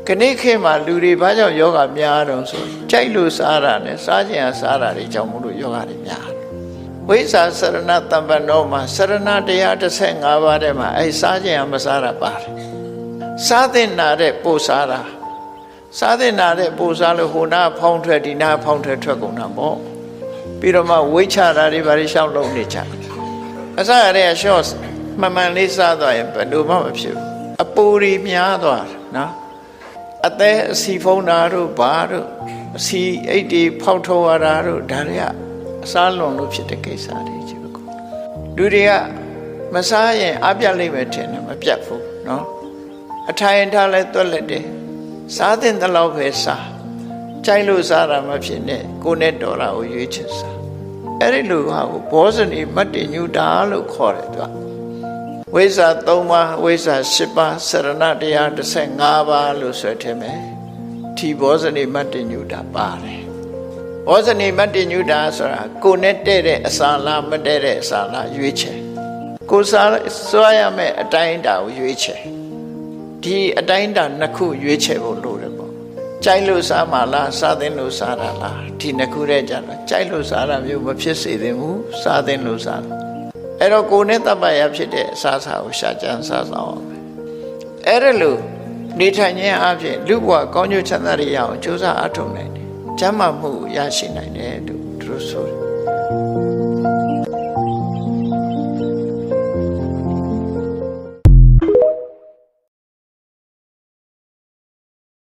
ခဏခေတ်မှာလူတွေဘာကြောင့်ယောဂများတော့ဆိုကြိုက်လို့စားတာနဲ့စားခြင်းဟာစားတာတွေကြောင့်မလို့ယောဂတွေများတယ်ဝိဇ္ဇာစရဏတမ္ပနောမှာစရဏတရား15ပါးထဲမှာအဲစားခြင်းဟာမစားတာပါတယ်စားတဲ့နာတဲ့ပို့စားတာစားတဲ့နာတဲ့ပို့စားလို့ဟိုနာဖောင်းထွက်ဒီနာဖောင်းထွက်ကုန်တာပေါ့ပြီးတော့မှဝိချတာတွေဘာတွေရှောက်လုံးနေကြအစားရတဲ့ရှော့မှန်မှန်လေးစားသွားရင်ဘယ်လိုမှမဖြစ်ဘူးအပူတွေများသွားတယ်နော်အသက်အစီဖုံးတာတို့ဘာတို့အစီအိတ်တွေဖောက်ထုတ်ရတာတို့ဒါတွေကအစားလွန်လို့ဖြစ်တဲ့ကိစ္စတွေကြီးပဲလူတွေကမစားရင်အပြတ်လိမ့်မယ်ထင်တယ်မပြတ်ဘူးနော်အထိုင်ထားလဲတွက်လက်တယ်စားတဲ့လောက်ပဲစားကြိုက်လို့စားတာမဖြစ်နဲ့ကိုယ်နဲ့တော်တာကိုရွေးချယ်စားအဲ့ဒီလိုဟာကိုဘောဇနီမတ္တညုတာလို့ခေါ်တယ်သူကဝိဇ္ဇာ3ပါးဝိဇ္ဇာ10ပါးစရဏတရား15ပါးလို့ဆိုထင်မယ်ဒီဘောဇနီမတ္တညုတာပါတယ်ဘောဇနီမတ္တညုတာဆိုတာကိုယ်နဲ့တဲ့တဲ့အစာလားမတဲ့တဲ့အစာလားရွေးချယ်ကိုယ်စားစွာရမယ့်အတိုင်းအတာကိုရွေးချယ်ဒီအတိုင်းအတာနှစ်ခုရွေးချယ်ဖို့လိုတယ်ပေါ့ကြိုက်လို့စားမှလားစားသင့်လို့စားတာလားဒီနှစ်ခုတည်းကြတော့ကြိုက်လို့စားတာမျိုးမဖြစ်စေသင့်ဘူးစားသင့်လို့စားတာအဲ့တော့ကိုယ်နဲ့တပ်ပရဖြစ်တဲ့အစားအစာကိုရှာကြံစားဆောင်အောင်အဲ့ဒါလို့နေထိုင်ခြင်းအပြင်လူဘဝကောင်းကျိုးချမ်းသာတွေရအောင်ကြိုးစားအားထုတ်နိုင်တယ်ကျမ်းမာမှုရရှိနိုင်တယ်လို့သူတို့ဆိုတယ်